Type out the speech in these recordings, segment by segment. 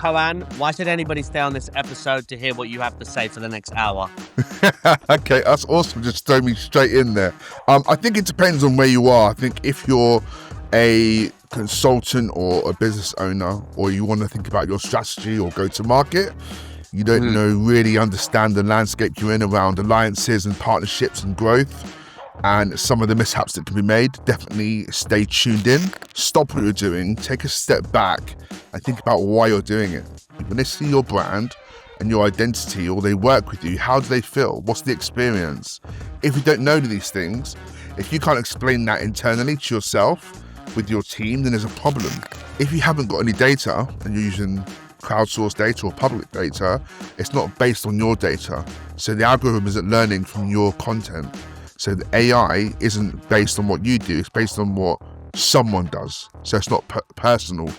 Cohan, why should anybody stay on this episode to hear what you have to say for the next hour? Okay, that's awesome. Just throw me straight in there. I think it depends on where you are. I think if you're a consultant or a business owner, or you want to think about your strategy or go to market, you don't really understand the landscape you're in around alliances and partnerships and growth, and some of the mishaps that can be made, definitely stay tuned in. Stop what you're doing, take a step back, and think about why you're doing it. When they see your brand and your identity, or they work with you, how do they feel? What's the experience? If you don't know these things, if you can't explain that internally to yourself with your team, then there's a problem. If you haven't got any data and you're using crowdsourced data or public data, it's not based on your data. So the algorithm isn't learning from your content. So the AI isn't based on what you do, it's based on what someone does. So it's not personal.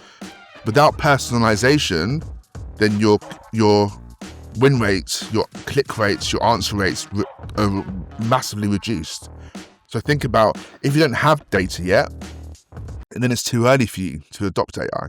Without personalization, then your win rates, your click rates, your answer rates are massively reduced. So think about, if you don't have data yet, and then it's too early for you to adopt AI.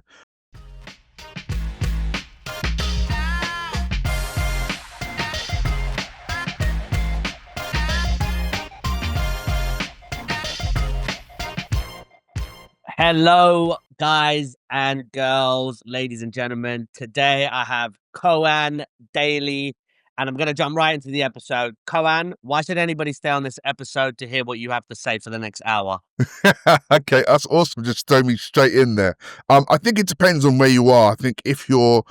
Hello, guys and girls, ladies and gentlemen. Today I have Cohan Daley, and I'm going to jump right into the episode. Cohan, why should anybody stay on this episode to hear what you have to say for the next hour? Okay, that's awesome. Just throw me straight in there. I think it depends on where you are. I think if you're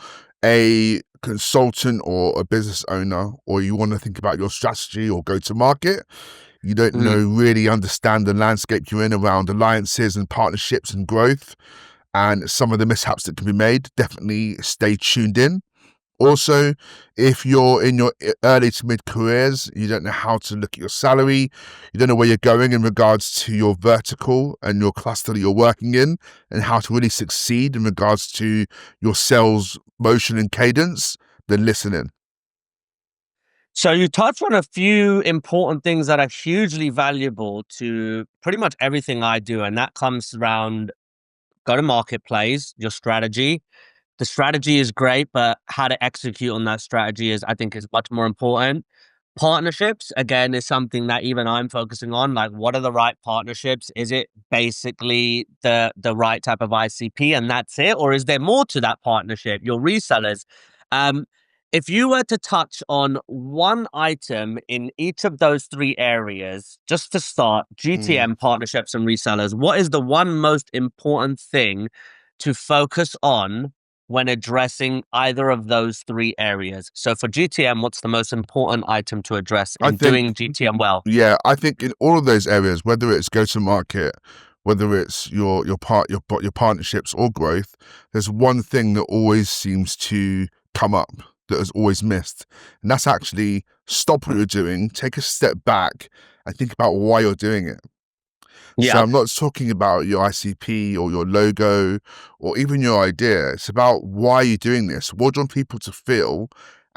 a consultant or a business owner, or you want to think about your strategy or go to market, you don't really understand the landscape you're in around alliances and partnerships and growth, and some of the mishaps that can be made, definitely stay tuned in. Also, if you're in your early to mid careers, you don't know how to look at your salary, you don't know where you're going in regards to your vertical and your cluster that you're working in, and how to really succeed in regards to your sales motion and cadence, then listen in. So you touched on a few important things that are hugely valuable to pretty much everything I do, and that comes around go-to-market plays, your strategy. The strategy is great, but how to execute on that strategy I think, is much more important. Partnerships, again, is something that even I'm focusing on. Like, what are the right partnerships? Is it basically the right type of ICP and that's it? Or is there more to that partnership? Your resellers. If you were to touch on one item in each of those three areas, just to start, GTM, partnerships and resellers, what is the one most important thing to focus on when addressing either of those three areas? So for GTM, what's the most important item to address in doing GTM well? Yeah, I think in all of those areas, whether it's go to market, whether it's your partnerships or growth, there's one thing that always seems to come up, that is always missed, and that's actually stop what you're doing, take a step back, and think about why you're doing it. So I'm not talking about your ICP or your logo or even your idea. It's about why you're doing this. What do you want people to feel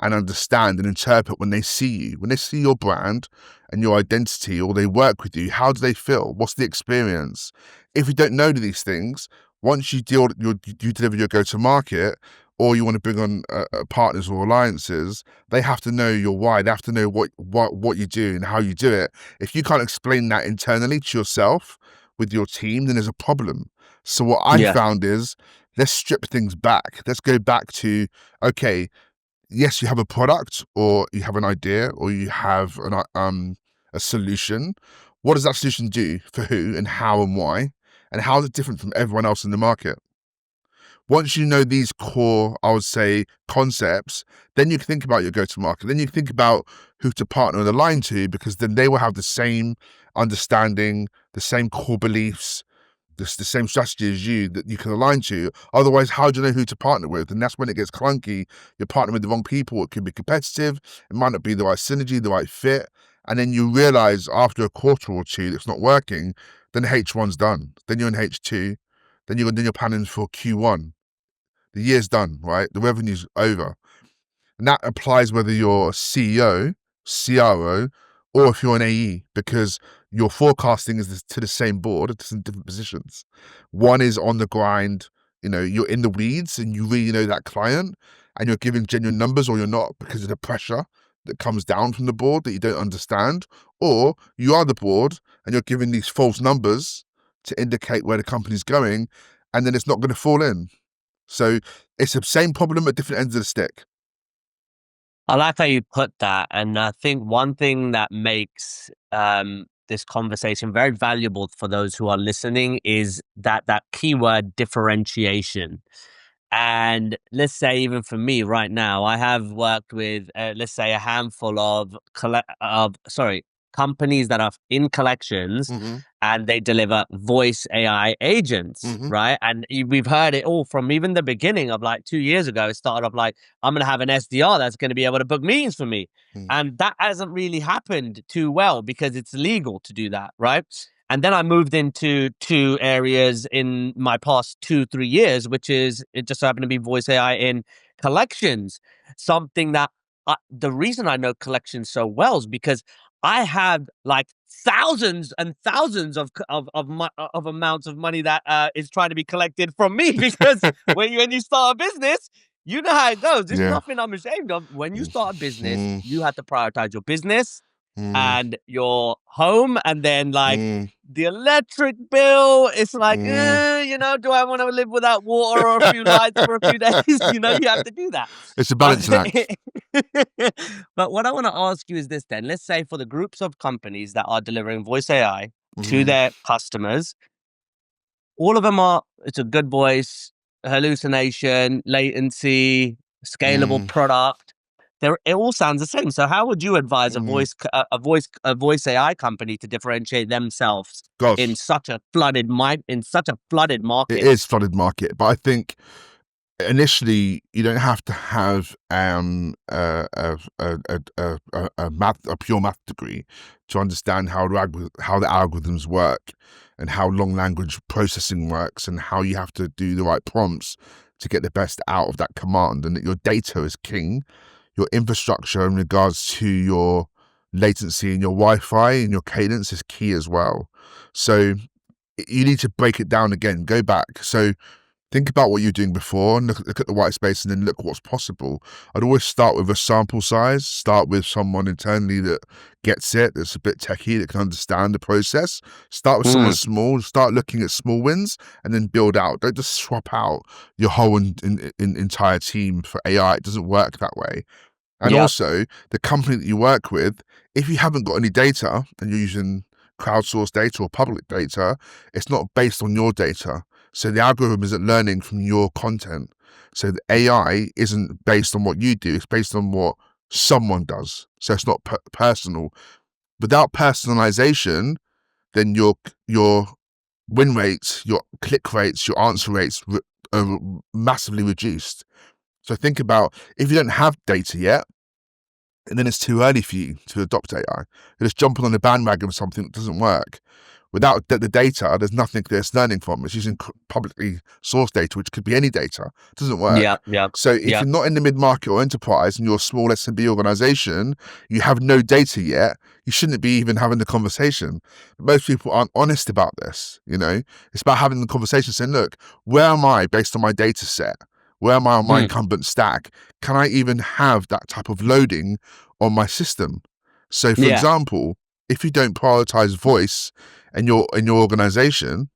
and understand and interpret when they see you? When they see your brand and your identity, or they work with you, how do they feel? What's the experience? If you don't know these things, once you deliver your go-to-market, or you want to bring on partners or alliances, they have to know your why. They have to know what you do and how you do it. If you can't explain that internally to yourself with your team, then there's a problem. So what I found is, let's strip things back. Let's go back to, okay, yes, you have a product, or you have an idea, or you have a solution. What does that solution do for who and how and why? And how is it different from everyone else in the market? Once you know these core, I would say, concepts, then you can think about your go-to-market. Then you can think about who to partner and align to, because then they will have the same understanding, the same core beliefs, the same strategy as you that you can align to. Otherwise, how do you know who to partner with? And that's when it gets clunky. You're partnering with the wrong people. It can be competitive. It might not be the right synergy, the right fit. And then you realize after a quarter or two that's not working, then H1's done. Then you're in H2. Then you're planning for Q1. The year's done, right? The revenue's over. And that applies whether you're CEO, CRO, or if you're an AE, because your forecasting is to the same board, it's in different positions. One is on the grind, you're in the weeds and you really know that client and you're giving genuine numbers, or you're not because of the pressure that comes down from the board that you don't understand, or you are the board and you're giving these false numbers to indicate where the company's going, and then it's not going to fall in. So it's the same problem at different ends of the stick. I like how you put that. And I think one thing that makes this conversation very valuable for those who are listening is that keyword differentiation. And let's say, even for me right now, I have worked with, let's say, a handful of companies that are in collections, Mm-hmm. and they deliver voice AI agents, Mm-hmm. right? And we've heard it all from even the beginning of like 2 years ago. It started off like, I'm going to have an SDR that's going to be able to book meetings for me. Mm. And that hasn't really happened too well because it's legal to do that, right? And then I moved into two areas in my past 2-3 years, which is, it just happened to be voice AI in collections. Something that the reason I know collections so well is because I have like thousands and thousands of amounts of money that is trying to be collected from me. Because when you start a business, you know how it goes. There's Yeah. nothing I'm ashamed of. When you start a business, Mm. you have to prioritize your business Mm. and your home, and then like Mm. the electric bill. It's like, Mm. do I want to live without water or a few lights for a few days? You have to do that. It's a But balancing act. but what I want to ask you is this then. Let's say for the groups of companies that are delivering voice AI to Mm. their customers, all of them are, it's a good voice, hallucination, latency, scalable Mm. product. It all sounds the same. So how would you advise Mm. a voice AI company to differentiate themselves in Gosh, such a flooded it market? is flooded market, but I think initially you don't have to have a pure math degree to understand how the algorithms work and how long language processing works and how you have to do the right prompts to get the best out of that command, and that your data is king. Your infrastructure in regards to your latency and your Wi-Fi and your cadence is key as well. So you need to break it down again, go back. So think about what you're doing before and look at the white space, and then look what's possible. I'd always start with a sample size, start with someone internally that gets it, that's a bit techie, that can understand the process. Start with someone Mm, small, start looking at small wins, and then build out. Don't just swap out your whole entire team for AI. It doesn't work that way. And yep. also, the company that you work with, if you haven't got any data and you're using crowdsourced data or public data, it's not based on your data. So the algorithm isn't learning from your content. So the AI isn't based on what you do, it's based on what someone does. So it's not personal. Without personalization, then your win rates, your click rates, your answer rates are massively reduced. So think about, if you don't have data yet, and then it's too early for you to adopt AI. You're just jumping on the bandwagon of something that doesn't work. Without the data, there's nothing that it's learning from. It's using publicly sourced data, which could be any data. It doesn't work. Yep. Yep. So if Yep. you're not in the mid-market or enterprise and you're a small SMB organization, you have no data yet, you shouldn't be even having the conversation. Most people aren't honest about this, It's about having the conversation saying, look, where am I based on my data set? Where am I on my Mm, incumbent stack? Can I even have that type of loading on my system? So, for yeah. example, if you don't prioritize voice in your organization,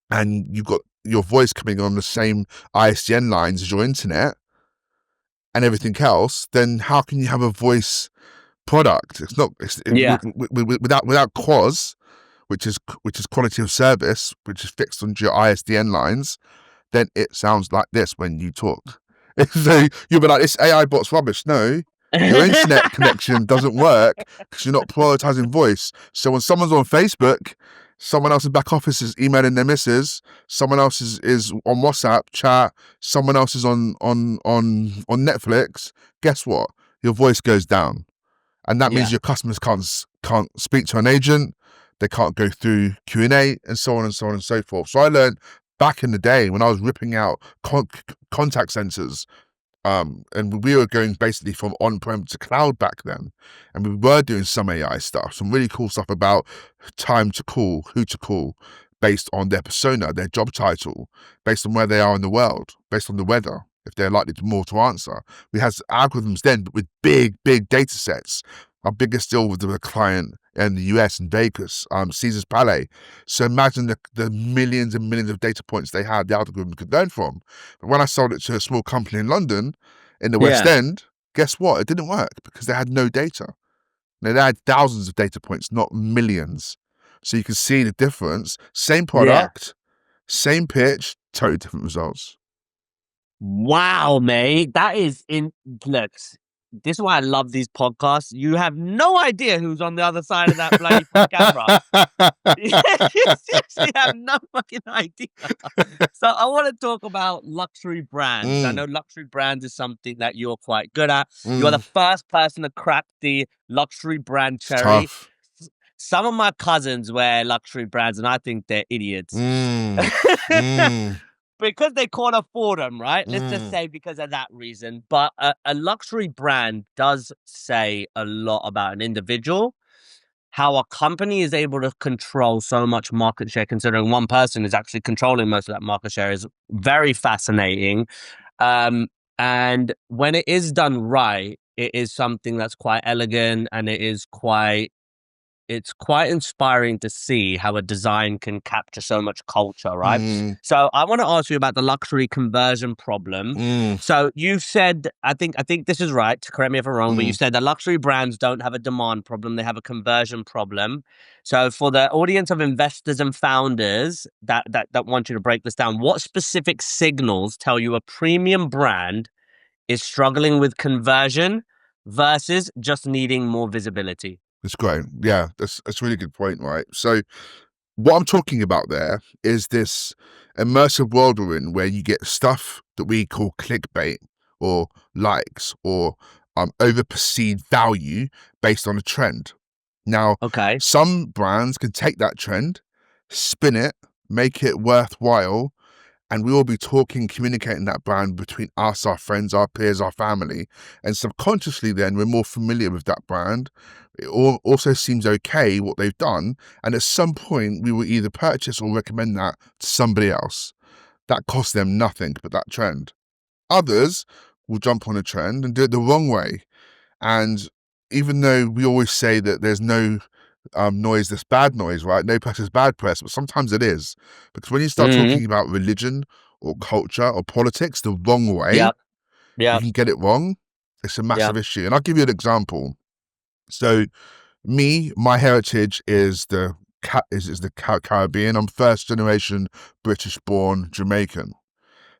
and you've got your voice coming on the same ISDN lines as your internet and everything else, then how can you have a voice product? It's not Yeah. without QoS, which is quality of service, which is fixed onto your ISDN lines. Then it sounds like this when you talk. So you'll be like, this AI bot's rubbish. No, your internet connection doesn't work because you're not prioritizing voice. So when someone's on Facebook, someone else in back office is emailing their missus, someone else is on WhatsApp chat, someone else is on Netflix, guess what? Your voice goes down. And that means Yeah. your customers can't speak to an agent, they can't go through Q&A, and so on and so on and so forth. So I learned back in the day when I was ripping out contact centers, and we were going basically from on-prem to cloud back then, and we were doing some AI stuff, some really cool stuff about time to call, who to call, based on their persona, their job title, based on where they are in the world, based on the weather, if they're likely to more to answer. We had algorithms then, but with big data sets. Our biggest deal with a client in the US in Vegas, Caesar's Palais. So imagine the millions and millions of data points they had, the algorithm could learn from. But when I sold it to a small company in London, in the West Yeah. End, guess what? It didn't work because they had no data. They had thousands of data points, not millions. So you can see the difference. Same Yeah. product, same pitch, totally different results. Wow, mate. That is in look. This is why I love these podcasts. You have no idea who's on the other side of that bloody camera. You seriously have no fucking idea. So I want to talk about luxury brands. I know luxury brands is something that you're quite good at. You are the first person to crack the luxury brand It's cherry. tough. Some of my cousins wear luxury brands, and I think they're idiots. Because they can't afford them, right? Let's just say because of that reason. But a luxury brand does say a lot about an individual. How a company is able to control so much market share, considering one person is actually controlling most of that market share, is very fascinating. And when it is done right, it is something that's quite elegant, and it's quite inspiring to see how a design can capture so much culture, right? So I want to ask you about the luxury conversion problem. So you've said, I think this is right, correct me if I'm wrong, but you said that luxury brands don't have a demand problem, they have a conversion problem. So for the audience of investors and founders that want you to break this down, what specific signals tell you a premium brand is struggling with conversion versus just needing more visibility? It's great. Yeah, that's a really good point, right? So what I'm talking about there is this immersive world we're in where you get stuff that we call clickbait or likes or over perceived value based on a trend. Now, Okay. some brands can take that trend, spin it, make it worthwhile, and we will be talking, communicating that brand between us, our friends, our peers, our family. And subconsciously, then we're more familiar with that brand. It also seems okay what they've done. And at some point, we will either purchase or recommend that to somebody else. That costs them nothing but that trend. Others will jump on a trend and do it the wrong way. And even though we always say that there's no noise that's bad noise, right? No press is bad press, but sometimes it is. Because when you start Mhm. talking about religion or culture or politics the wrong way, Yep. you Yep. can get it wrong. It's a massive Yep. issue. And I'll give you an example. So my heritage is the Caribbean. I'm first generation British born Jamaican.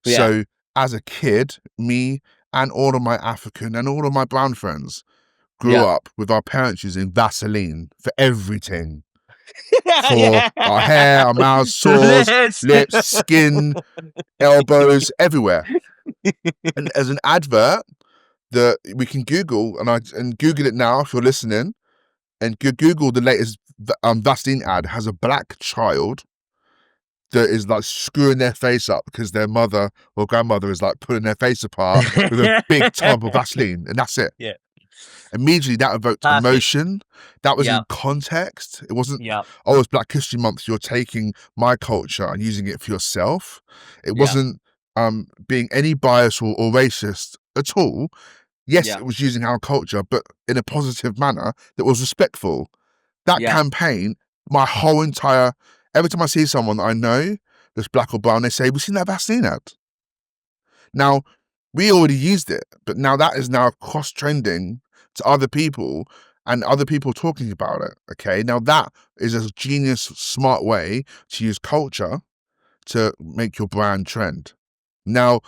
Yeah. So as a kid, me and all of my African and all of my brown friends grew Yep. up with our parents using Vaseline for everything. For Yeah. our hair, our mouths, sores, Let's lips, skin, elbows, everywhere. And as an advert that we can Google, and Google it now if you're listening, and Google the latest Vaseline ad has a black child that is like screwing their face up because their mother or grandmother is like pulling their face apart with a big tub of Vaseline, and that's it. Yeah. Immediately that evoked Perfect. emotion. That was in Yep. context. It wasn't, Yep. oh, it's Black History Month, you're taking my culture and using it for yourself. It Yep. wasn't being any bias or racist at all. Yes, Yep. it was using our culture, but in a positive manner that was respectful. That Yep. campaign, my whole entire, every time I see someone that I know that's black or brown, they say, we've seen that Vaseline ad. Now, we already used it, but now that is now cross-trending to other people and other people talking about it, okay? Now, that is a genius, smart way to use culture to make your brand trend. Now,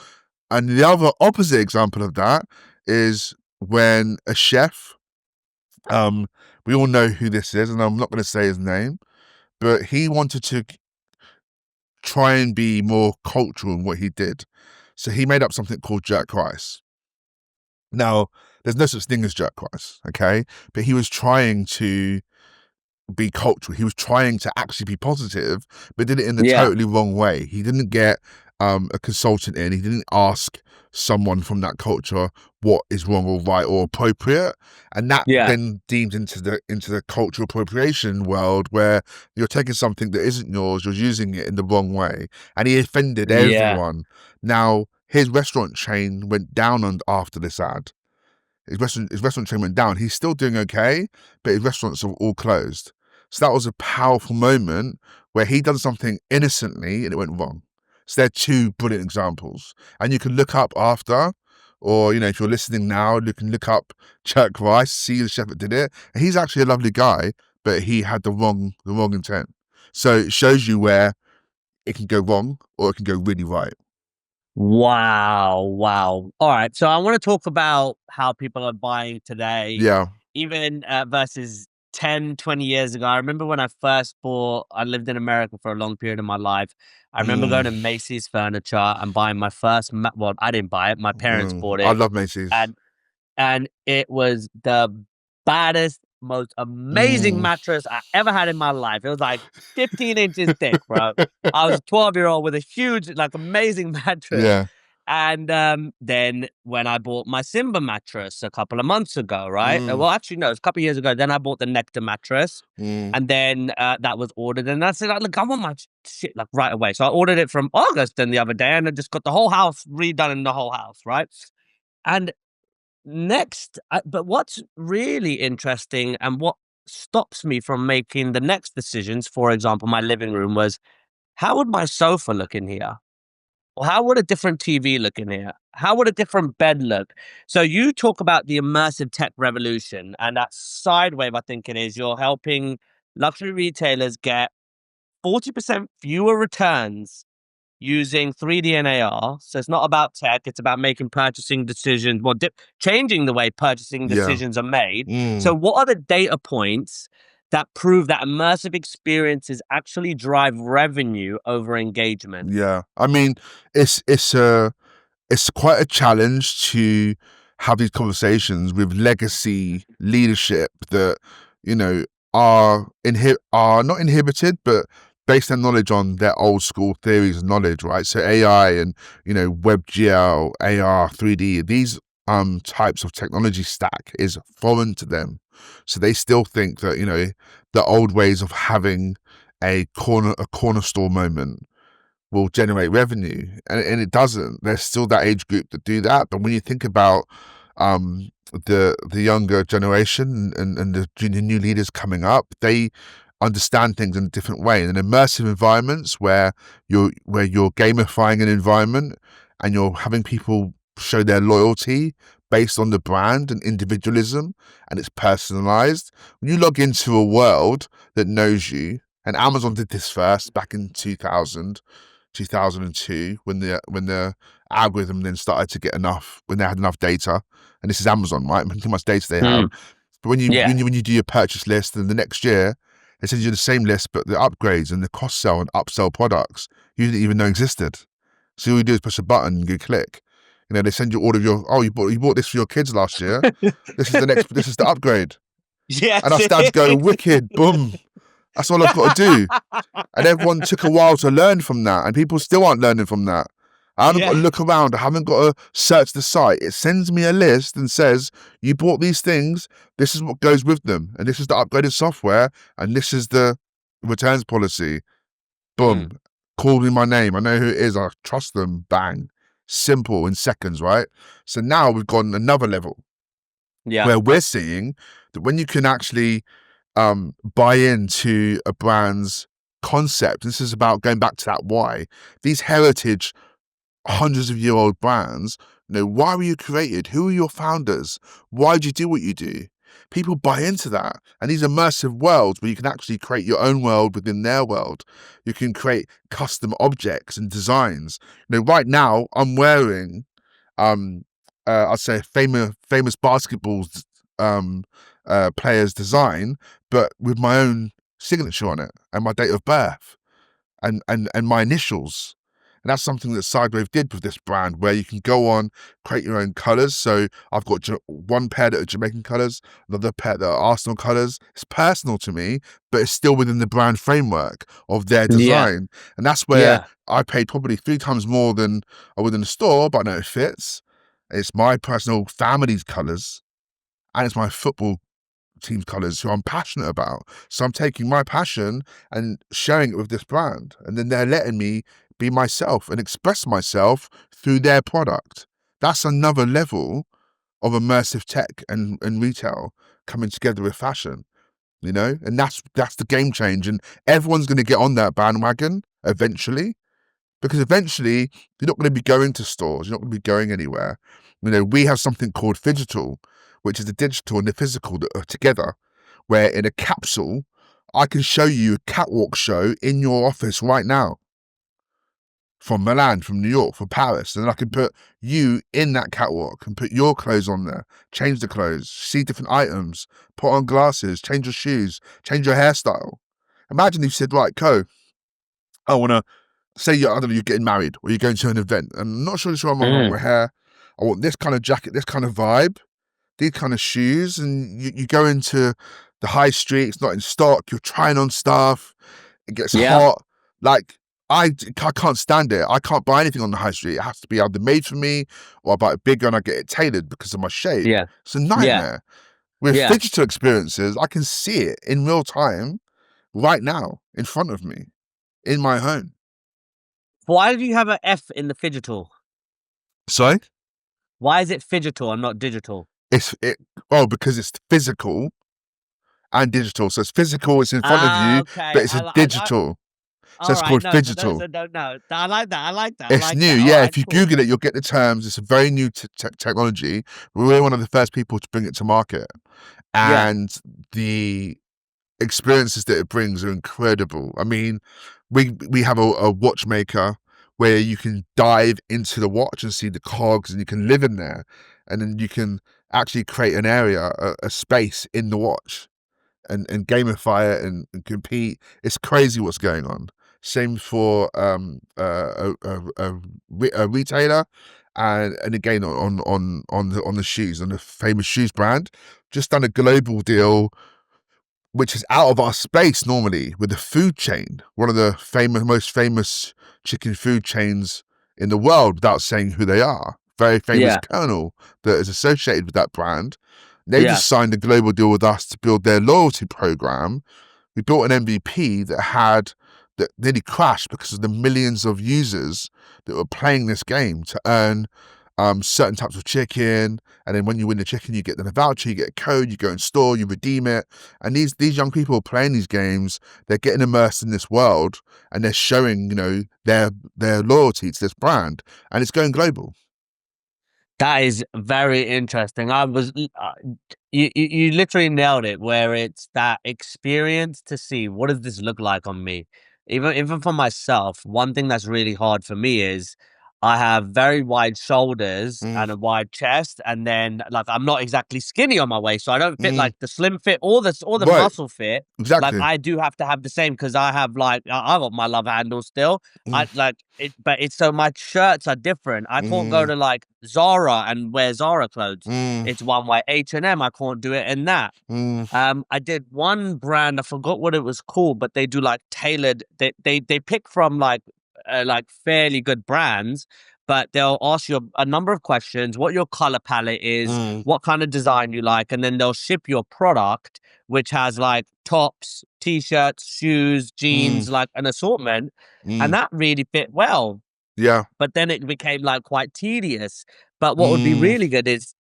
and the other opposite example of that is when a chef, we all know who this is, and I'm not going to say his name, but he wanted to try and be more cultural in what he did. So he made up something called jerk rice. Now, there's no such thing as jerk rice, okay? But he was trying to be cultural. He was trying to actually be positive, but did it in the Yeah. totally wrong way. He didn't get a consultant in. He didn't ask someone from that culture what is wrong or right or appropriate, and that Yeah. then deemed into the cultural appropriation world, where you're taking something that isn't yours, you're using it in the wrong way, and he offended Yeah. everyone. Now his restaurant chain went down after this ad. His restaurant chain went down. He's still doing okay, but his restaurants are all closed. So that was a powerful moment where he done something innocently and it went wrong. So they're two brilliant examples. And you can look up after, or if you're listening now, you can look up Chuck Rice, see the chef that did it. And he's actually a lovely guy, but he had the wrong intent. So it shows you where it can go wrong or it can go really right. Wow. Wow. All right. So I want to talk about how people are buying today, Yeah. even versus 10, 20 years ago. I remember when I first bought, I lived in America for a long period of my life. I remember going Mm, to Macy's Furniture and buying my first, well, I didn't buy it. My parents bought I it. love Macy's. And it was the baddest, most amazing Mm. mattress I ever had in my life. It was like 15 inches thick, bro. I was a 12-year-old with a huge, like, amazing mattress. Yeah. And then when I bought my Simba mattress a couple of months ago, right? Mm, Well, actually, no, it was a couple of years ago. Then I bought the Nectar mattress, mm, and then that was ordered. And I said, like, look, I want my shit like right away. So I ordered it from August and the other day, and I just got the whole house redone in the whole house, right? And next, but what's really interesting and what stops me from making the next decisions, for example, my living room, was how would my sofa look in here? Or how would a different TV look in here? How would a different bed look? So you talk about the immersive tech revolution, and that side wave, I think it is, you're helping luxury retailers get 40% fewer returns using 3D and AR. So it's not about tech, it's about making purchasing decisions, well, changing the way purchasing yeah. decisions are made. Mm, So what are the data points that prove that immersive experiences actually drive revenue over engagement? yeah. I mean, it's quite a challenge to have these conversations with legacy leadership that you know are not inhibited, but base their knowledge on their old school theories and knowledge, right? So AI and WebGL, AR, 3D, these types of technology stack is foreign to them. So they still think that the old ways of having a corner store moment will generate revenue, and it doesn't. There's still that age group that do that, but when you think about the younger generation and the new leaders coming up, they understand things in a different way. And in immersive environments where you're gamifying an environment and you're having people show their loyalty based on the brand and individualism, and it's personalized. When you log into a world that knows you, and Amazon did this first back in 2002, when the algorithm then started to get enough, when they had enough data. And this is Amazon, right? How much data they have. Hmm. But when you Yeah. when you do your purchase list, and the next year they send you the same list, but the upgrades and the cross sell and upsell products you didn't even know existed. So all you do is push a button and you click. They send you all of your, oh, you bought this for your kids last year. This is the upgrade. And Yes. our stats go wicked, boom. That's all I've got to do. And everyone took a while to learn from that, and people still aren't learning from that. I haven't got to Yeah. look around. I haven't got to search the site. It sends me a list and says, you bought these things. This is what goes with them. And this is the upgraded software. And this is the returns policy. Hmm. Boom. Call me my name. I know who it is. I trust them. Bang. Simple in seconds, right? So now we've gone another level Yeah. where we're seeing that when you can actually buy into a brand's concept. This is about going back to that why. These heritage, hundreds of year old brands, why were you created? Who are your founders? Why do you do what you do? People buy into that. And these immersive worlds where you can actually create your own world within their world. You can create custom objects and designs. Right now I'm wearing I'd say famous basketball player's design, but with my own signature on it and my date of birth and my initials. And that's something that Sidewave did with this brand, where you can go on, create your own colours. So I've got one pair that are Jamaican colours, another pair that are Arsenal colours. It's personal to me, but it's still within the brand framework of their Yeah. design. And that's where Yeah. I paid probably 3 times more than I would in the store, but I know it fits. It's my personal family's colours, and it's my football team's colours who I'm passionate about. So I'm taking my passion and sharing it with this brand. And then they're letting me be myself and express myself through their product. That's another level of immersive tech and retail coming together with fashion, you know? And that's the game change. And everyone's going to get on that bandwagon eventually, because eventually you're not going to be going to stores, you're not going to be going anywhere. You know, we have something called Phygital, which is the digital and the physical that are together, where in a capsule, I can show you a catwalk show in your office right now, from Milan, from New York, from Paris, and I can put you in that catwalk and put your clothes on there, change the clothes, see different items, put on glasses, change your shoes, change your hairstyle. Imagine if you said, right, I want to say I don't know, you're getting married or you're going to an event. And I'm not sure I want my hair. I want this kind of jacket, this kind of vibe, these kind of shoes. And you go into the high street, it's not in stock, you're trying on stuff, it gets Yeah. hot. Like, I can't stand it. I can't buy anything on the high street. It has to be either made for me or I buy it bigger and I get it tailored because of my shape. Yeah. It's a Yeah. nightmare. With Yeah. digital experiences, I can see it in real time right now in front of me in my home. Why do you have an F in the Phygital? So Why is it Phygital and not digital? because it's physical and digital. So it's physical, it's in front of Ah, you, okay. but it's a digital. So All it's right. called No, for those Phygital. that don't know, I like that. I like that. I It's like new, that. All yeah. right. If you Cool. Google it, you'll get the terms. It's a very new technology. We're one of the first people to bring it to market, Yeah. and the experiences that it brings are incredible. I mean, we have a watchmaker where you can dive into the watch and see the cogs, and you can live in there, and then you can actually create an area, a space in the watch, and gamify it and compete. It's crazy what's going on. Same for a retailer, and again on the shoes, on the famous shoes brand, just done a global deal which is out of our space normally, with the food chain, one of the most famous chicken food chains in the world, without saying who they are. Very famous Yeah. Colonel that is associated with that brand. They Yeah. just signed a global deal with us to build their loyalty program. We built an MVP that nearly crashed because of the millions of users that were playing this game to earn certain types of chicken. And then when you win the chicken, you get then a voucher, you get a code, you go in store, you redeem it. And these young people are playing these games, they're getting immersed in this world, and they're showing, you know, their loyalty to this brand, and it's going global. That is very interesting. You literally nailed it. Where it's that experience to see what does this look like on me. Even for myself, one thing that's really hard for me is I have very wide shoulders Mm, and a wide chest, and then like I'm not exactly skinny on my waist, so I don't fit mm, like the slim fit or the right, muscle fit. Like exactly. I do have to have the same because I have like I got my love handle still. Mm, I like it, but it's so my shirts are different. I can't go mm, to like Zara and wear Zara clothes. mm, It's one way. H&M, I can't do it in that. mm, I did one brand, I forgot what it was called, but they do like tailored. They pick from like fairly good brands, but they'll ask you a number of questions, what your color palette is, mm, what kind of design you like, and then they'll ship your product, which has like tops, t-shirts, shoes, mm, jeans, like an assortment, and mm. that really fit well. Yeah. But then it became like quite tedious. But what would be Mm, really good is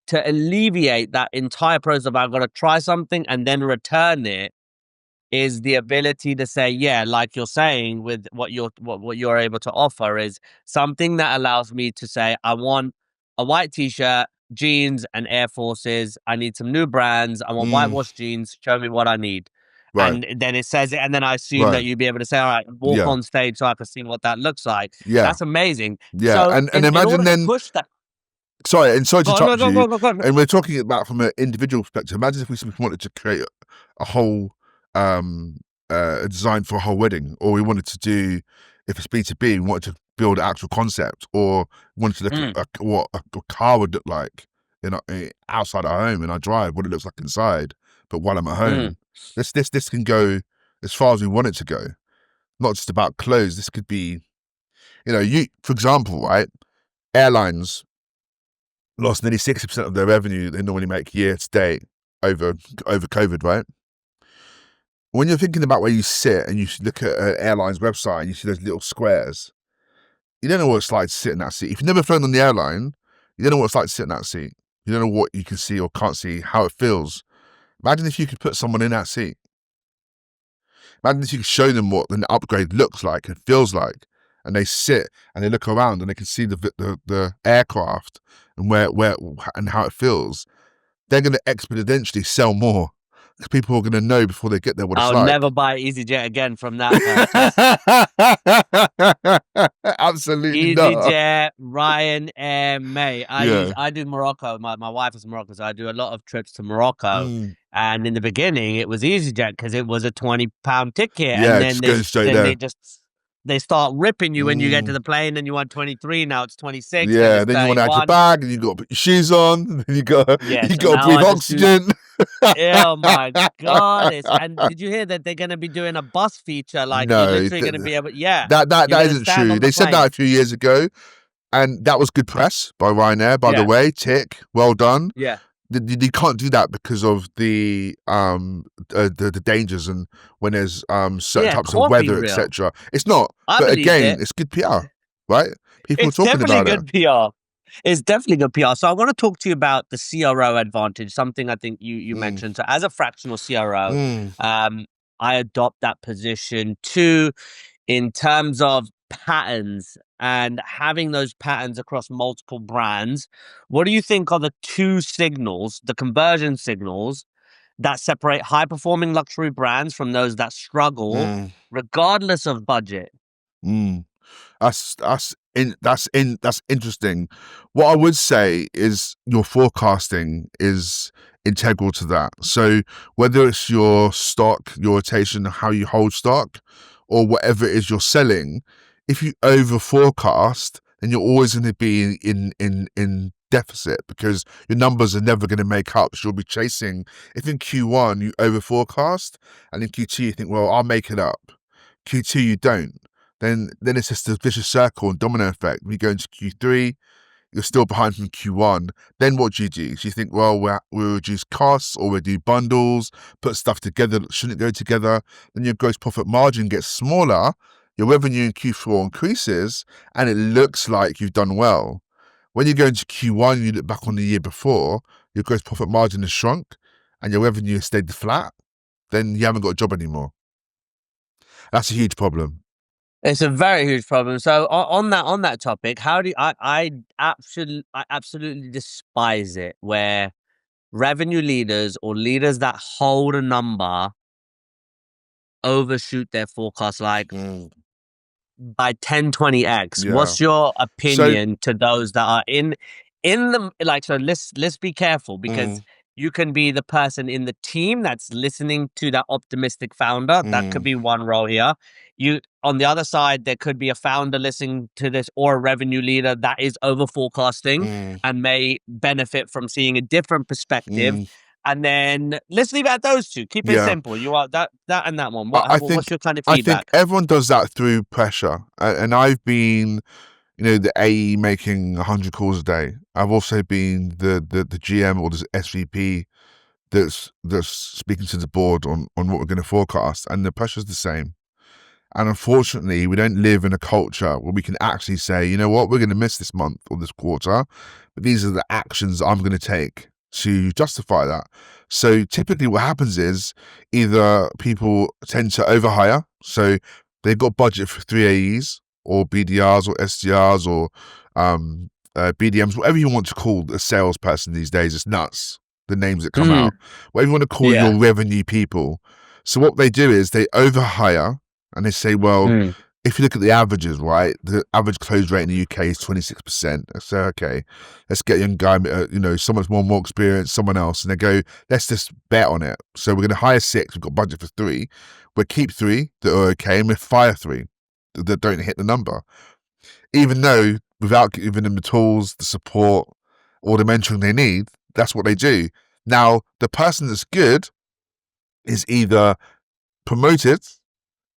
to alleviate that entire process of I've got to try something and then return it, is the ability to say, yeah, like you're saying with what you're able to offer is something that allows me to say, I want a white t-shirt, jeans, and Air Forces. I need some new brands. I want mm, whitewash jeans. Show me what I need. right, And then it says it, and then I assume that right. you'd be able to say, all right, walk Yeah, on stage so I can see what that looks like. yeah, That's amazing. yeah. So And in imagine order to then, push that, sorry to go on, no, interrupt go, you. go, go, go. On. And we're talking about from an individual perspective. Imagine if we wanted to create a whole a design for a whole wedding, or we wanted to do, if it's B2B, we wanted to build an actual concept, or wanted to look at what a car would look like outside our home in our drive, what it looks like inside. But while I'm at home, this can go as far as we want it to go. Not just about clothes. This could be, for example, right? Airlines lost nearly 60% of their revenue they normally make year to date over COVID, right? When you're thinking about where you sit and you look at an airline's website and you see those little squares, you don't know what it's like to sit in that seat. If you've never flown on the airline, you don't know what it's like to sit in that seat. You don't know what you can see or can't see, how it feels. Imagine if you could put someone in that seat. Imagine if you could show them what an upgrade looks like and feels like, and they sit and they look around and they can see the aircraft and where and how it feels. They're going to exponentially sell more, because people are going to know before they get there what it's I'll like. never buy EasyJet again from that purchase. Absolutely EasyJet, Ryanair, mate. Yeah. I do Morocco. My wife is Moroccan, so I do a lot of trips to Morocco. And in the beginning, it was EasyJet because it was a £20 ticket, Yeah, and then just going straight there. they start ripping you when you get to the plane, and you want 23. Now it's 26. Yeah, then you want to add your 31. bag, and you got to put your shoes on, and you got So to now breathe I just do. oxygen. Oh my God! And did you hear that they're going to be doing a bus feature? Like you're No, literally going to be able. Yeah, that you're going to isn't stand true. on the They said that plane. a few years ago, and that was good press by Ryanair, by the Yeah. way. Tick, well done. Yeah. You can't do that because of the dangers and when there's certain types of weather, etc. It's not. But again, it's good PR, right? People are It's talking definitely about good PR. It's definitely good PR. So I want to talk to you about the CRO advantage, something I think you mentioned. So as a fractional CRO, I adopt that position too, in terms of patterns and having those patterns across multiple brands. What do you think are the two signals, the conversion signals, that separate high performing luxury brands from those that struggle, regardless of budget? That's interesting. What I would say is your forecasting is integral to that. So whether it's your stock, your rotation, how you hold stock, or whatever it is you're selling, if you over forecast, then you're always going to be in deficit, because your numbers are never going to make up. So you'll be chasing. If in Q1 you over forecast, and in Q2 you think, well, I'll make it up. Q2 you don't. Then it's just a vicious circle and domino effect. We go into Q3, you're still behind from Q1. Then what do? So you think, well, we'll reduce costs, or we'll do bundles, put stuff together that shouldn't go together. Then your gross profit margin gets smaller, your revenue in Q4 increases, and it looks like you've done well. When you go into Q1, you look back on the year before, your gross profit margin has shrunk, and your revenue has stayed flat, then you haven't got a job anymore. That's a huge problem. It's a very huge problem. So on that topic, how do I absolutely despise it where revenue leaders or leaders that hold a number overshoot their forecast like by 10, 20x. Yeah. What's your opinion to those that are in the, like, so let's be careful, because you can be the person in the team that's listening to that optimistic founder. That could be one role here. You, on the other side, there could be a founder listening to this, or a revenue leader that is over forecasting and may benefit from seeing a different perspective. And then let's leave it at those two. Keep it simple. You are that and that one. What's your kind of feedback? I think everyone does that through pressure. And I've been, the AE making 100 calls a day. I've also been the GM or the SVP that's speaking to the board on what we're going to forecast, and the pressure's the same. And unfortunately, we don't live in a culture where we can actually say, you know what, we're going to miss this month or this quarter, but these are the actions I'm going to take to justify that. So typically what happens is either people tend to overhire. So they've got budget for 3 AEs or BDRs or SDRs or BDMs, whatever you want to call a salesperson these days. It's nuts, the names that come out. Whatever you want to call your revenue people. So what they do is they overhire, and they say, well, if you look at the averages, right, the average close rate in the UK is 26%. I say, okay, let's get a young guy, someone's more experienced, someone else. And they go, let's just bet on it. So we're going to hire 6. We've got budget for 3. We'll keep 3 that are okay, and we'll fire 3 that don't hit the number. even though without giving them the tools, the support, or the mentoring they need, that's what they do. Now, the person that's good is either promoted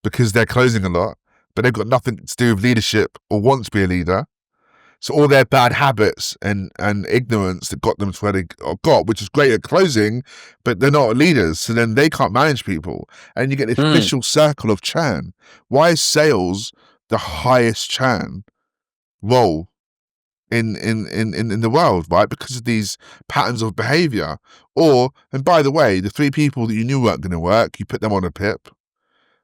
because they're closing a lot, but they've got nothing to do with leadership or want to be a leader. So all their bad habits and ignorance that got them to where they got, which is great at closing, but they're not leaders. So then they can't manage people. And you get the vicious circle of churn. Why is sales the highest churn role in the world, right? Because of these patterns of behavior. And by the way, the 3 people that you knew weren't going to work, you put them on a pip,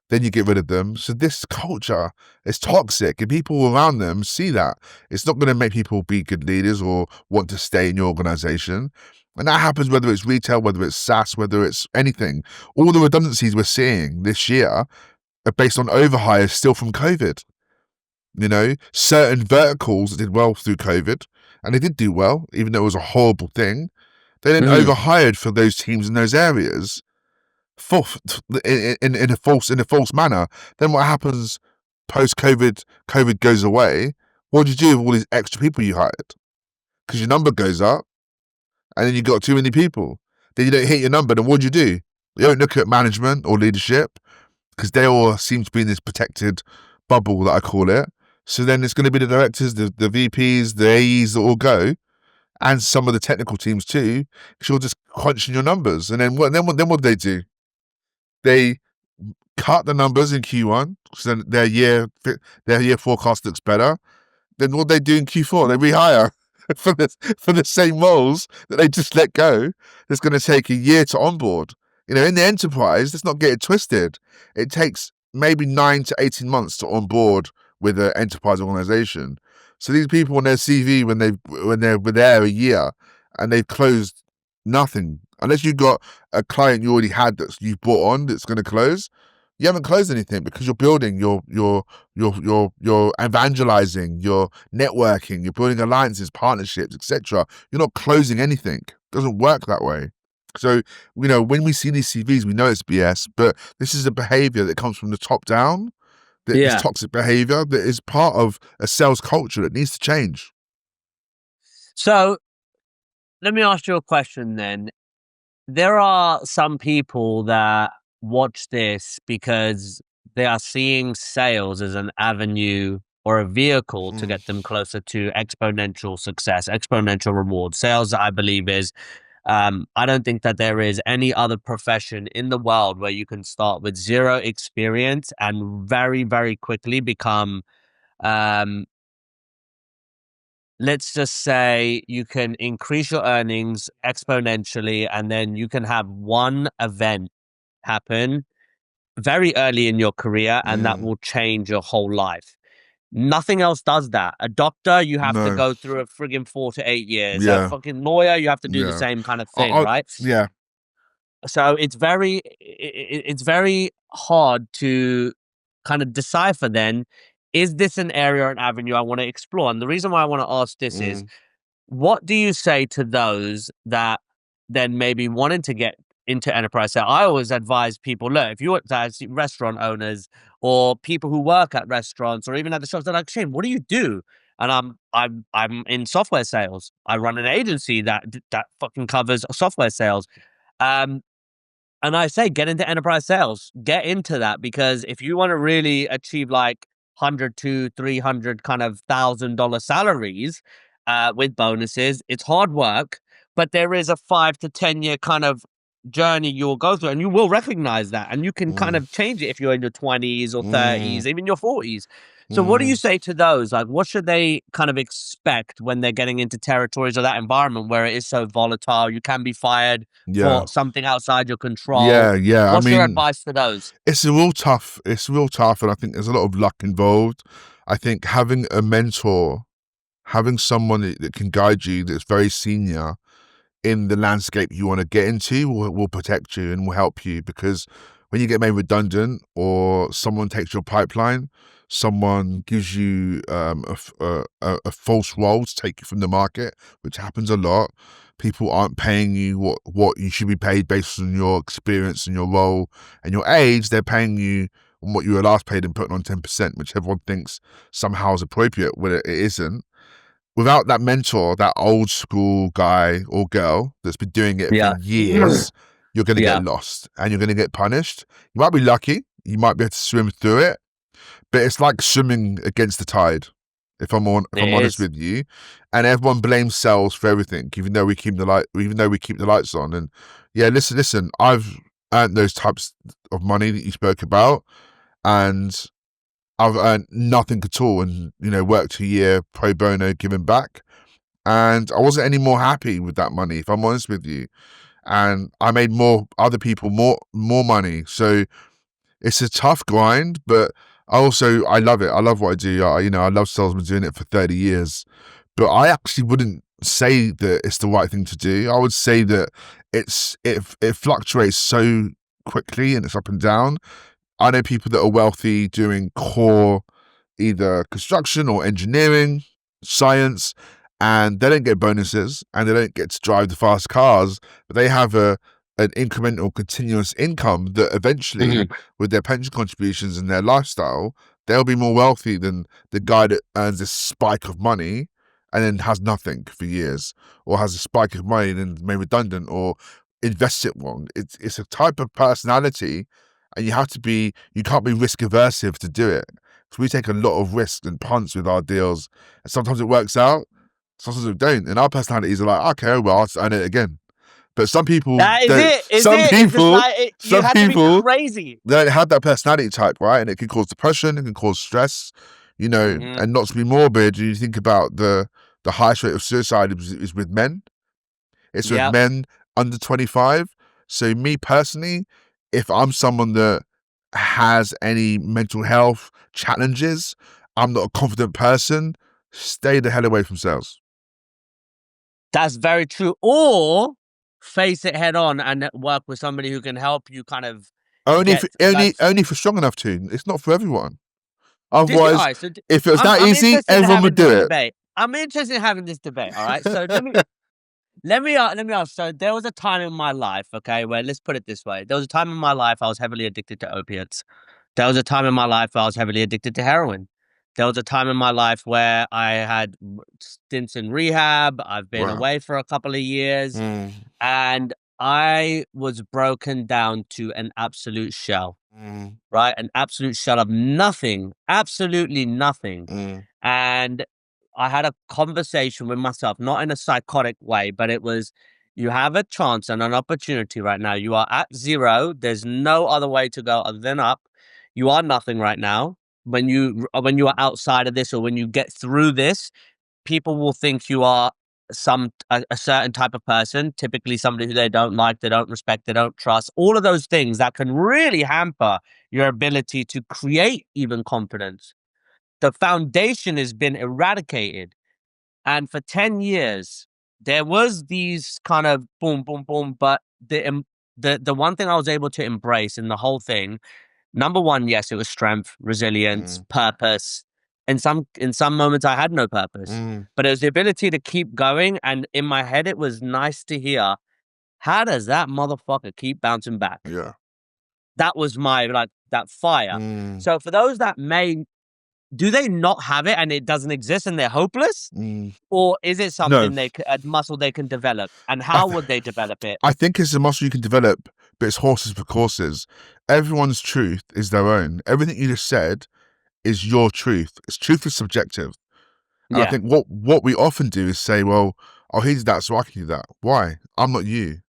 then you get rid of them. So this culture is toxic, and people around them see that. It's not going to make people be good leaders or want to stay in your organization. And that happens whether it's retail, whether it's SaaS, whether it's anything. All the redundancies we're seeing this year are based on overhires still from COVID. Certain verticals that did well through COVID, and they did do well, even though it was a horrible thing. They then overhired for those teams in those areas in a false manner. Then what happens post COVID? COVID goes away. What do you do with all these extra people you hired? Because your number goes up, and then you got too many people. Then you don't hit your number. Then what do? You don't look at management or leadership because they all seem to be in this protected bubble that I call it. So then it's going to be the directors, the VPs, the AEs that all go, and some of the technical teams too. Because you're just crunching your numbers, and then what do they do? They cut the numbers in Q1, so then their year forecast looks better. Then what they do in Q4, they rehire for the same roles that they just let go. It's going to take a year to onboard. In the enterprise, let's not get it twisted. It takes maybe 9 to 18 months to onboard with an enterprise organization. So these people on their CV when they're there a year and they've closed nothing, unless you've got a client you already had that you've brought on that's going to close, you haven't closed anything because you're building, you're evangelizing, you're networking, you're building alliances, partnerships, etc. You're not closing anything. It doesn't work that way. So, when we see these CVs, we know it's BS, but this is a behavior that comes from the top down. This toxic behavior that is part of a sales culture that needs to change. So let me ask you a question then. There are some people that watch this because they are seeing sales as an avenue or a vehicle to get them closer to exponential success, exponential reward. Sales, I believe, is I don't think that there is any other profession in the world where you can start with 0 experience and very, very quickly become, let's just say you can increase your earnings exponentially, and then you can have one event happen very early in your career, and that will change your whole life. Nothing else does that. A doctor, you have to No. go through a friggin' 4 to 8 years. A Yeah. fucking lawyer, you have to do the Yeah. same kind of thing, right? Yeah. So it's very hard to kind of decipher then, is this an area or an avenue I want to explore? And the reason why I want to ask this is, what do you say to those that then maybe wanting to get into enterprise sales? I always advise people, look, if you want to see restaurant owners or people who work at restaurants or even at the shops, they're like, Shane, what do you do? And I'm in software sales. I run an agency that fucking covers software sales. And I say, get into enterprise sales, get into that, because if you want to really achieve like 100 to 300 kind of $1,000 salaries with bonuses, it's hard work, but there is a 5 to 10 year kind of journey you'll go through, and you will recognize that, and you can kind of change it if you're in your 20s or 30s, even your 40s. So what do you say to those? Like, what should they kind of expect when they're getting into territories or that environment where it is so volatile? You can be fired for something outside your control. Yeah. What's your advice to those? It's real tough, and I think there's a lot of luck involved. I think having a mentor, having someone that can guide you, that's very senior in the landscape you want to get into, will protect you and will help you. Because when you get made redundant or someone takes your pipeline, someone gives you a false role to take you from the market, which happens a lot. People aren't paying you what you should be paid based on your experience and your role and your age. They're paying you on what you were last paid and putting on 10%, which everyone thinks somehow is appropriate when it isn't. Without that mentor, that old school guy or girl that's been doing it for Yeah. years, you're going to get Yeah. lost and you're going to get punished. You might be lucky. You might be able to swim through it, but it's like swimming against the tide. If I'm It honest is. with you, and everyone blames sales for everything, even though we keep the lights on. And yeah, listen, I've earned those types of money that you spoke about, and I've earned nothing at all, and worked a year pro bono giving back, and I wasn't any more happy with that money, if I'm honest with you. And I made other people more money. So it's a tough grind, but I love it. I love what I do. I love sales. I've been doing it for 30 years, but I actually wouldn't say that it's the right thing to do. I would say that it fluctuates so quickly and it's up and down. I know people that are wealthy doing core, either construction or engineering, science, and they don't get bonuses and they don't get to drive the fast cars, but they have an incremental continuous income that eventually, with their pension contributions and their lifestyle, they'll be more wealthy than the guy that earns this spike of money and then has nothing for years, or has a spike of money and then made redundant, or invests it wrong. It's a type of personality, and you can't be risk aversive to do it. So we take a lot of risks and punts with our deals, and sometimes it works out, sometimes it don't. And our personalities are like, okay, well, I'll earn it again. But some people That is don't. it. Is it? It's just like you Some had to be people crazy. they don't have that personality type, right? And it can cause depression, it can cause stress, Mm-hmm. and not to be morbid. You think about the highest rate of suicide is with men. It's with Yep. men under 25. So me personally, if I'm someone that has any mental health challenges, I'm not a confident person, stay the hell away from sales. That's very true. Or face it head on and work with somebody who can help you kind of Only get if, like. only if you're strong enough to. It's not for everyone. All Otherwise, right, so if it was that I'm easy, interested in everyone having would this do it. debate. I'm interested in having this debate. All right, so let me ask. So there was a time in my life, okay, where let's put it this way: there was a time in my life I was heavily addicted to opiates. There was a time in my life where I was heavily addicted to heroin. There was a time in my life where I had stints in rehab. I've been Wow. away for a couple of years, Mm, and I was broken down to an absolute shell, mm, right? An absolute shell of nothing, absolutely nothing. mm, And I had a conversation with myself, not in a psychotic way, but it was, you have a chance and an opportunity right now. You are at zero. There's no other way to go other than up. You are nothing right now. When you are outside of this, or when you get through this, people will think you are a certain type of person, typically somebody who they don't like, they don't respect, they don't trust. All of those things that can really hamper your ability to create even confidence. The foundation has been eradicated. And for 10 years, there was these kind of boom, boom, boom. But the one thing I was able to embrace in the whole thing, number one, yes, it was strength, resilience, mm, purpose. In some moments I had no purpose, mm. but it was the ability to keep going. And in my head, it was nice to hear, how does that motherfucker keep bouncing back? Yeah. That was my like that fire. Mm, So for those that may, do they not have it and it doesn't exist and they're hopeless? mm. Or is it No, something a muscle they can develop? And I, how th- would they develop it? I think it's a muscle you can develop, but it's horses for courses. Everyone's truth is their own. Everything you just said is your truth. Truth is subjective. And I Yeah. think what we often do is say, well, oh, he did that, so I can do that. Why? I'm not you.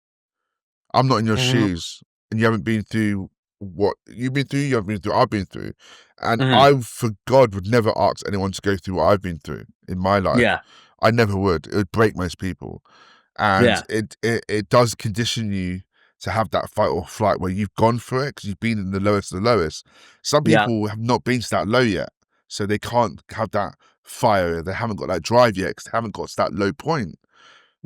I'm not in your Mhm, shoes, and you haven't been through what you've been through. You haven't been through. I've been through, and mhm. I, for God, would never ask anyone to go through what I've been through in my life. Yeah, I never would. It would break most people, and yeah, it does condition you to have that fight or flight where you've gone through it because you've been in the lowest of the lowest. Some yeah, people have not been to that low yet, so they can't have that fire. They haven't got that drive yet because they haven't got to that low point.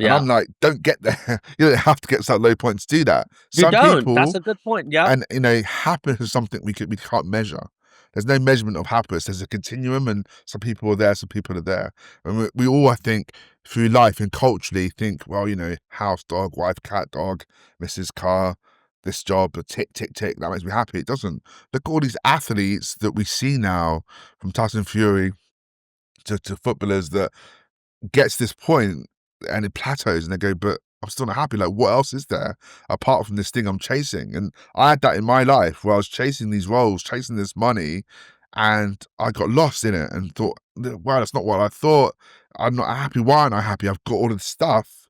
And yeah. I'm like, don't get there. You don't have to get to that low point to do that. You Some don't. That's people, a good point. Yep. and happiness is something we can't measure. There's no measurement of happiness. There's a continuum, and some people are there, some people are there, and we all, I think, through life and culturally think, well, house, dog, wife, cat, dog, Mrs. Car. this job, a tick, tick, tick, that makes me happy. It doesn't. Look at all these athletes that we see now, from Tyson Fury to footballers, that gets to this point and it plateaus and they go, but I'm still not happy. Like, what else is there apart from this thing I'm chasing? And I had that in my life where I was chasing these roles, chasing this money, and I got lost in it and thought, wow, that's not what I thought. I'm not happy. Why aren't I happy? I've got all of this stuff.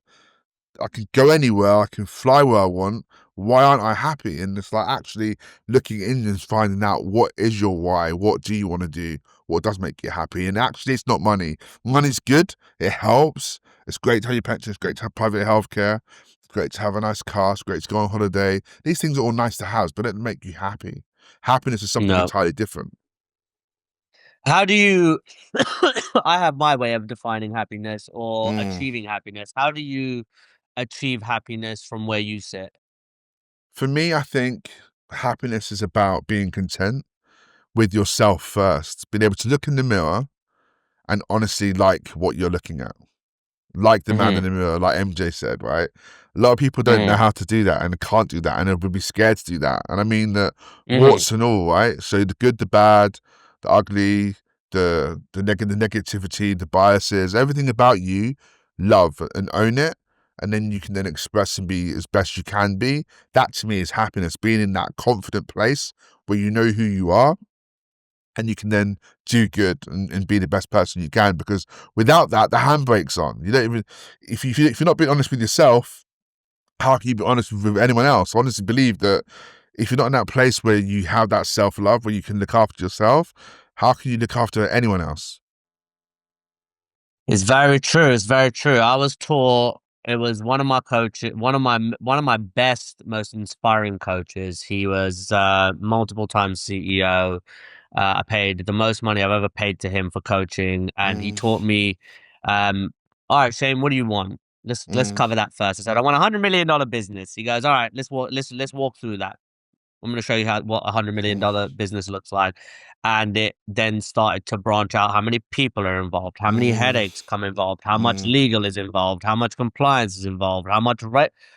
I can go anywhere. I can fly where I want. Why aren't I happy? And it's like actually looking in and finding out, what is your why? What do you want to do? What does make you happy? And actually, it's not money. Money's good. It helps. It's great to have your pension. It's great to have private healthcare. It's great to have a nice car. It's great to go on holiday. These things are all nice to have, but they don't make you happy. Happiness is something No. entirely different. How do you I have my way of defining happiness or Mm. achieving happiness. How do you achieve happiness from where you sit? For me, I think happiness is about being content with yourself first, being able to look in the mirror and honestly like what you're looking at. Like the man in Mhm, the mirror, like MJ said, right? A lot of people don't know mhm, how to do that and can't do that and they would be scared to do that. And I mean that, mhm. warts and all, right? So the good, the bad, the ugly, the negativity, the biases, everything about you, love and own it. And then you can then express and be as best you can be. That to me is happiness, being in that confident place where you know who you are and you can then do good and be the best person you can. Because without that, the handbrake's on. You don't even, if you're not being honest with yourself, how can you be honest with anyone else? I honestly believe that if you're not in that place where you have that self-love, where you can look after yourself, how can you look after anyone else? It's very true, it's very true. I was taught it was one of my coaches, one of my best, most inspiring coaches. He was, multiple times CEO. I paid the most money I've ever paid to him for coaching, and he Mm, taught me, "All right, Shane, what do you want? Let's mm, cover that first." I said, "I want $100 million business." He goes, "All right, let's walk through that. I'm going to show you how what $100 million mm, business looks like." And it then started to branch out how many people are involved, how many mm, headaches come involved, how much mm, legal is involved, how much compliance is involved, how much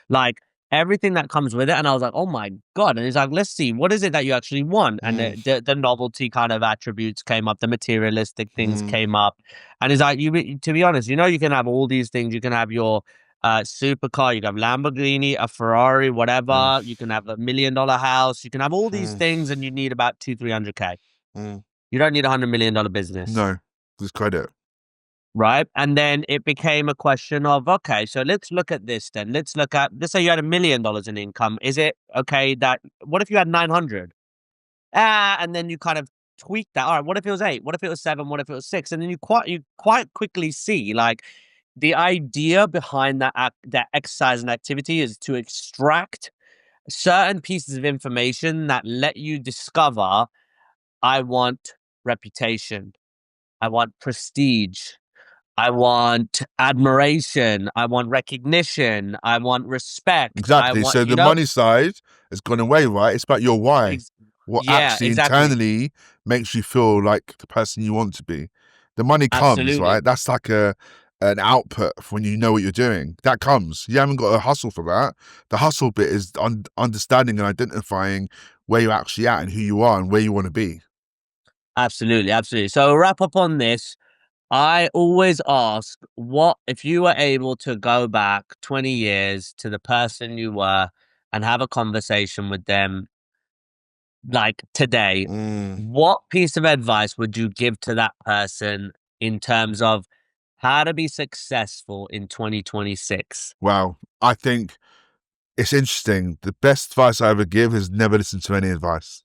like everything that comes with it. And I was like, oh my God. And he's like, let's see, what is it that you actually want? And mm, the novelty kind of attributes came up, the materialistic things mm, came up. And he's like, to be honest, you can have all these things. You can have your supercar, you can have Lamborghini, a Ferrari, mm, whatever. You can have $1 million house. You can have all these mm, things, and you need about 300K. mm. You don't need $100 million business, No, there's credit. right? And then it became a question of, okay, so let's look at this then. Let's say you had $1 million in income. Is it okay that, what if you had 900? And then you kind of tweak that. All right, what if it was eight? What if it was seven? What if it was six? And then you quite quickly see, like, the idea behind that exercise and activity is to extract certain pieces of information that let you discover, I want reputation, I want prestige, I want admiration, I want recognition, I want respect, I Exactly. want, So the money side has gone away, right? It's about your why. ex- What yeah, actually exactly. internally makes you feel like the person you want to be. The money comes, Absolutely. right? That's like an output when you know what you're doing. That comes. You haven't got a hustle for that. The hustle bit is understanding and identifying where you're actually at and who you are and where you want to be. Absolutely. Absolutely. So wrap up on this. I always ask, what if you were able to go back 20 years to the person you were and have a conversation with them, like today, Mm, what piece of advice would you give to that person in terms of how to be successful in 2026? wow. I think it's interesting. The best advice I ever give is never listen to any advice.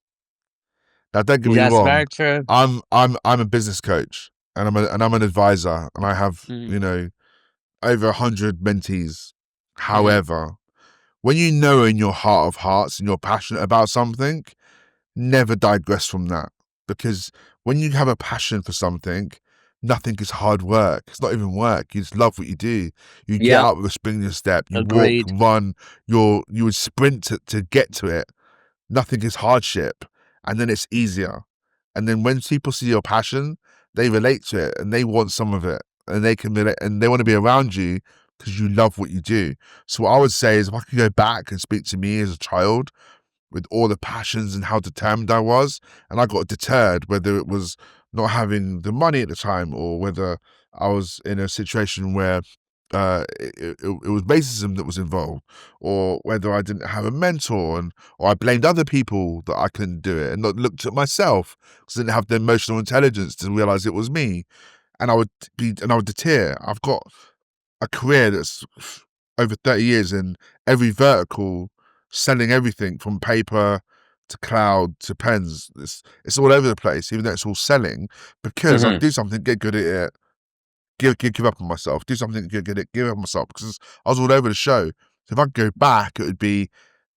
Now, don't get me That's wrong. very true. I'm a business coach and I'm an advisor and I have, Mhm, over 100 mentees. mhm. However, when you know in your heart of hearts and you're passionate about something, never digress from that. Because when you have a passion for something, nothing is hard work. It's not even work. You just love what you do. You get Yep, up with a spring in your step. You walk, agreed. run. You would sprint to get to it. Nothing is hardship, and then it's easier. And then when people see your passion, they relate to it and they want some of it, and they can relate and they want to be around you because you love what you do. So what I would say is, if I could go back and speak to me as a child with all the passions and how determined I was, and I got deterred, whether it was not having the money at the time or whether I was in a situation where it was racism that was involved, or whether I didn't have a mentor, or I blamed other people that I couldn't do it, and not looked at myself because I didn't have the emotional intelligence to realize it was me, and I would deter. I've got a career that's over 30 years in every vertical, selling everything from paper to cloud to pens. It's all over the place, even though it's all selling, because I Hmm. do something, get good at it, give up on myself, do something, get good at it, give up on myself, because I was all over the show. So if I could go back, it would be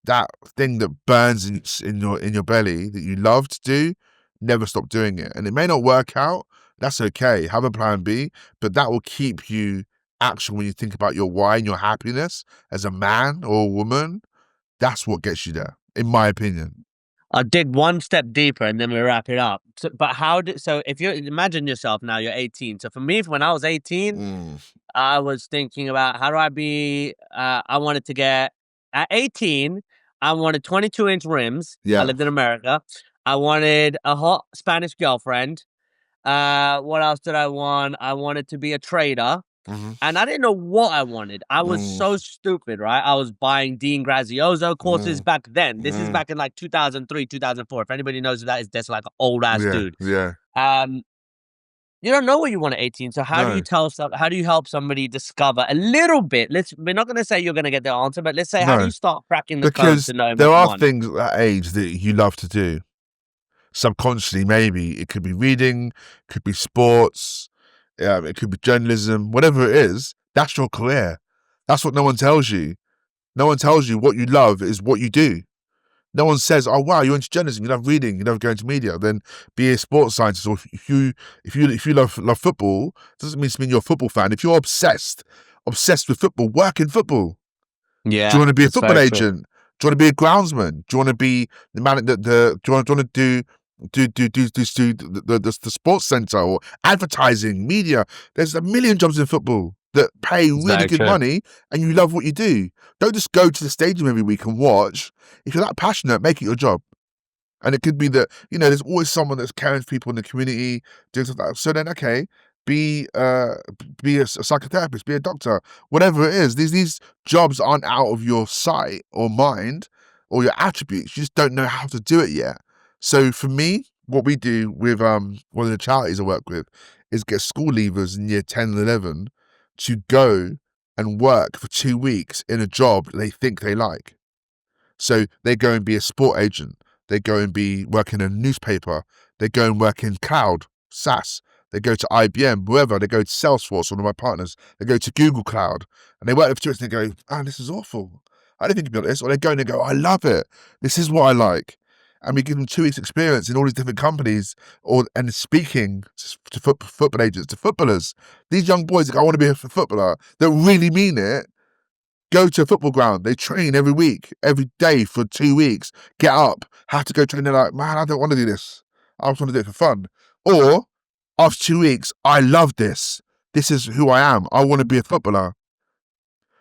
that thing that burns in your belly that you love to do. Never stop doing it, and it may not work out. That's okay. Have a plan B, but that will keep you action when you think about your why and your happiness as a man or a woman. That's what gets you there, in my opinion. I'll dig one step deeper and then we wrap it up. So, but so if you imagine yourself now, you're 18. So for me, when I was 18, Mm. I was thinking about how do I be, I wanted to get, at 18, I wanted 22-inch rims. I Yeah. lived in America. I wanted a hot Spanish girlfriend. What else did I want? I wanted to be a trader. Mm-hmm. And I didn't know what I wanted. I was Mm. so stupid, right? I was buying Dean Grazioso courses Mm. back then. This is Mm. back in like 2003, 2004. If anybody knows who that is, that's like an old ass Yeah. dude. Yeah. Um, you don't know what you want at 18. So No. how do you help somebody discover a little bit? We're not gonna say you're gonna get the answer, but let's say how do No. you start cracking the code Because to knowing there what you are want? things at that age that you love to do. Subconsciously, maybe it could be reading, could be sports, it could be journalism, whatever it is. That's your career. That's what no one tells you. No one tells you what you love is what you do. No one says, "Oh wow, you're into journalism. You love reading. You love going to media. Then be a sports scientist." Or if you love football, doesn't mean you're a football fan. If you're obsessed with football, work in football. Do you Yeah, want to be a it's football very true. agent? Do you want to be a groundsman? Do you want to be the man that do you want to the sports center or advertising, media? There's a million jobs in football that pay It's really very good true. money, and you love what you do. Don't just go to the stadium every week and watch. If you're that passionate, make it your job. And it could be that, there's always someone that's caring for people in the community, doing stuff like that. So then, okay, be be a psychotherapist, be a doctor, whatever it is. These jobs aren't out of your sight or mind or your attributes. You just don't know how to do it yet. So for me, what we do with one of the charities I work with is get school leavers in year 10 and 11 to go and work for 2 weeks in a job they think they like. So they go and be a sport agent. They go and work in a newspaper. They go and work in cloud, SaaS. They go to IBM, whoever. They go to Salesforce, one of my partners. They go to Google Cloud. And they work there for 2 weeks and they go, this is awful. I don't think you built this. Or they go and they go, I love it. This is what I like. And we give them 2 weeks experience in all these different companies and speaking to football agents, to footballers. These young boys that go, I want to be a footballer, that really mean it, go to a football ground. They train every week, every day for 2 weeks. Get up, have to go train. They're like, man, I don't want to do this. I just want to do it for fun. Or after 2 weeks, I love this. This is who I am. I want to be a footballer.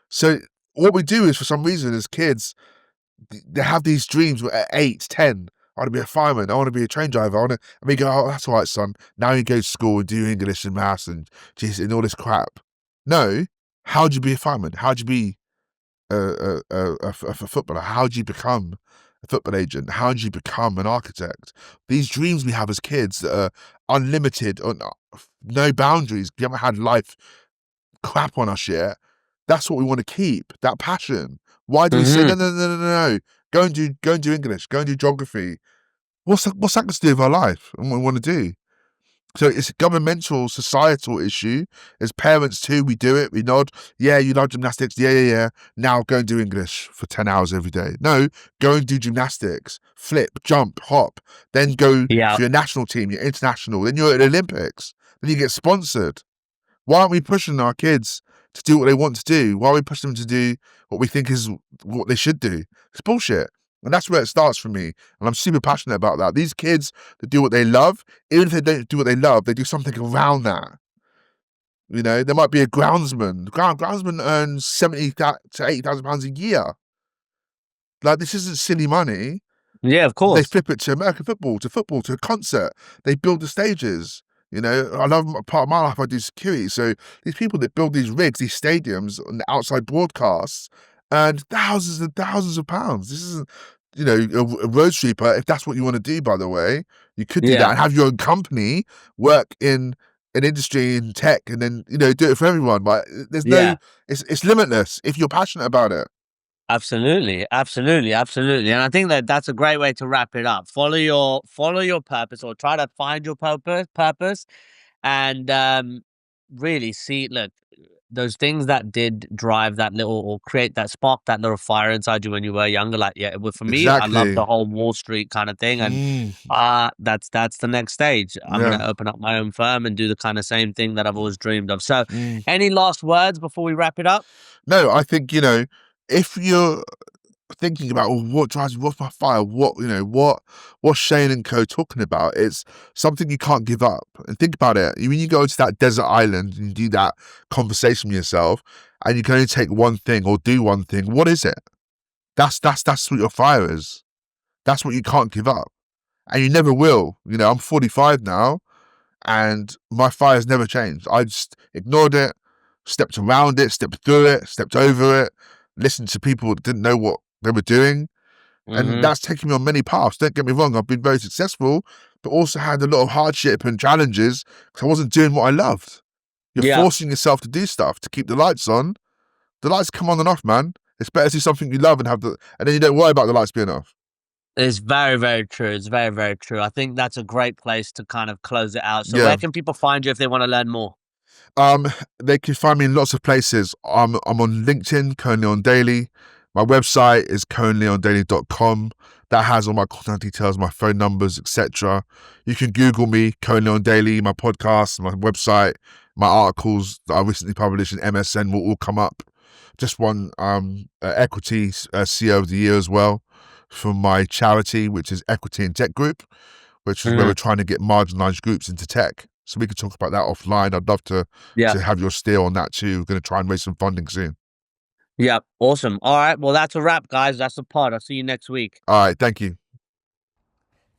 So what we do is, for some reason, as kids, they have these dreams at 8, 10. I want to be a fireman. I want to be a train driver. And we go, oh, that's all right, son. Now you go to school and do English and maths and all this crap. No. How'd you be a fireman? How'd you be a footballer? How do you become a football agent? How do you become an architect? These dreams we have as kids that are unlimited, no boundaries. We haven't had life crap on us yet. That's what we want to keep. That passion. Why do we say Hmm. no, no, no, no, no? Go and do English. Go and do geography. What's that got to do with our life and what we want to do? So it's a governmental, societal issue. As parents too, we do it. We nod. Yeah, you love gymnastics. Yeah, yeah, yeah. Now go and do English for 10 hours every day. No, go and do gymnastics. Flip, jump, hop. Then go Yeah. for your national team, your international. Then you're at the Olympics. Then you get sponsored. Why aren't we pushing our kids to do what they want to do? Why are we pushing them to do what we think is what they should do? It's bullshit. And that's where it starts for me. And I'm super passionate about that. These kids that do what they love, even if they don't do what they love, they do something around that. You know, there might be a groundsman. The groundsman earns 70 to £80,000 a year. Like, this isn't silly money. Yeah, of They course. flip it to American football, to a concert. They build the stages. You know, I love part of my life. I do security. So these people that build these rigs, these stadiums, and the outside broadcasts, and thousands of pounds. This isn't, you know, a road sweeper. If that's what you want to do, by the way, you could do that Yeah, and have your own company, work in an industry in tech, and then, you know, do it for everyone. But there's no, yeah. it's limitless if you're passionate about it. Absolutely, absolutely, absolutely. And I think that that's a great way to wrap it up. Follow your purpose, or try to find your purpose, and really see. Look, those things that did drive that little, or create that spark, that little fire inside you when you were younger. Like, yeah, well, for me, I love Exactly. the whole Wall Street kind of thing, and Mm, that's the next stage. I'm yeah. gonna open up my own firm and do the kind of same thing that I've always dreamed of. So, Mm. any last words before we wrap it up? No, I think, you know, if you're thinking about, well, what drives me, what's my fire, what, you know, what's Shane and Co talking about, it's something you can't give up. And think about it. When you go to that desert island and you do that conversation with yourself, and you can only take one thing or do one thing, what is it? That's what your fire is. That's what you can't give up. And you never will. You know, I'm 45 now, and my fire's never changed. I just ignored it, stepped around it, stepped through it, stepped over it, listened to people that didn't know what they were doing. And Hmm. that's taken me on many paths. Don't get me wrong, I've been very successful, but also had a lot of hardship and challenges because I wasn't doing what I loved. You're Yeah. forcing yourself to do stuff to keep the lights on. The lights come on and off, man. It's better to do something you love and then you don't worry about the lights being off. It's very, very true. It's very, very true. I think that's a great place to kind of close it out. So Yeah. where can people find you if they want to learn more? Um, they can find me in lots of places. I'm on LinkedIn, Cohan Leon Daley. My website is cohanleondaily.com. That has all my contact details, my phone numbers, etc. You can Google me, Cohan Leon Daley, my podcast, my website, my articles that I recently published in MSN will all come up. Just won Equity CEO of the Year as well from my charity, which is Equity in Tech Group, which is where we're Mhm. trying to get marginalized groups into tech. So we could talk about that offline. I'd love Yeah. to have your steer on that too. We're going to try and raise some funding soon. Yeah. Awesome. All right. Well, that's a wrap, guys. That's the pod. I'll see you next week. All right, thank you.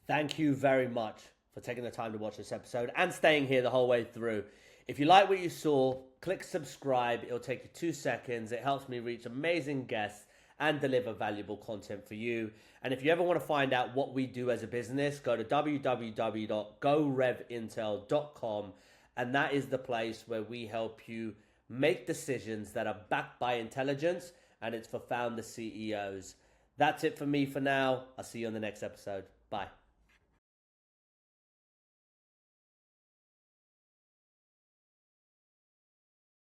Thank you very much for taking the time to watch this episode and staying here the whole way through. If you like what you saw, click subscribe. It'll take you 2 seconds. It helps me reach amazing guests and deliver valuable content for you. And if you ever want to find out what we do as a business, go to www.gorevintel.com. And that is the place where we help you make decisions that are backed by intelligence, and it's for founder CEOs. That's it for me for now. I'll see you on the next episode. Bye.